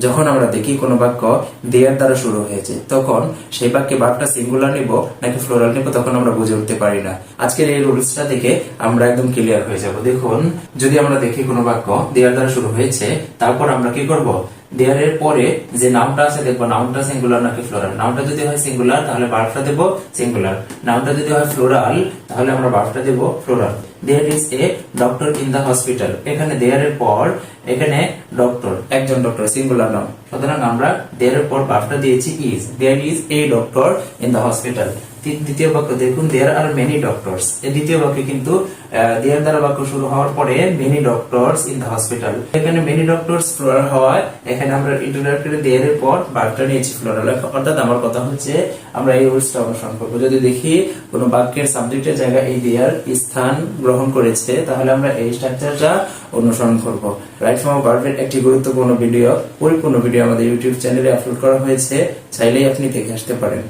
যখন আমরা দেখি কোনো বাক্য দেয়ার দ্বারা শুরু হয়েছে তখন সেই বাক্যে ভার্বটা সিঙ্গুলার নিব নাকি ফ্লোরাল নিব তখন আমরা বুঝে উঠতে পারি না। আজকের এই রুলসটা দেখে আমরা একদম ক্লিয়ার হয়ে যাব। দেখুন, যদি আমরা দেখি কোনো বাক্য দেয়ার দ্বারা শুরু হয়েছে, তারপর আমরা কি করব, দেয়ার এর পরে যে নাউনটা আছে দেখবো নাউনটা সিঙ্গুলার নাকি ফ্লোরাল। নাউনটা যদি হয় সিঙ্গুলার তাহলে ভার্বটা দেব সিঙ্গুলার, নাউনটা যদি হয় ফ্লোরাল তাহলে আমরা ভার্বটা দেব floral. There is a doctor in the hospital, এখানে দেয়ার এর পর এখানে ডক্টর, একজন ডক্টর, সিঙ্গুলার নাউন, সুতরাং আমরা দেয়ার এর পর ভার্বটা দিয়েছি is. There is a doctor in the hospital. দ্বিতীয় বাক্য দেখুন, দেয়ার আর মেনি ডক্টরস, এই দ্বিতীয় বাক্যে কিন্তু দেয়ার দ্বারা বাক্য শুরু হওয়ার পরে many doctors in the hospital, এখানে মেনি ডক্টরস ফ্লোরাল হওয়ায় এখানে আমরা ইন্টারোগেটরি দেয়ার এর পর ভার্বটা নিয়েছি ফ্লোরাল। অর্থাৎ আমার কথা হচ্ছে আমরা এই রুলসটা অনুসরণ করব। যদি দেখি কোনো বাক্যের সাবজেক্টের জায়গায় এই দেয়ার স্থান গ্রহণ করেছে তাহলে আমরা এই স্ট্রাকচারটা অনুসরণ করব। রাইট ফর্ম অফ ভার্বের একটি গুরুত্বপূর্ণ ভিডিও, পরিপূর্ণ ভিডিও আমাদের ইউটিউব চ্যানেলে আপলোড করা হয়েছে, চাইলেই আপনি দেখে আসতে পারেন।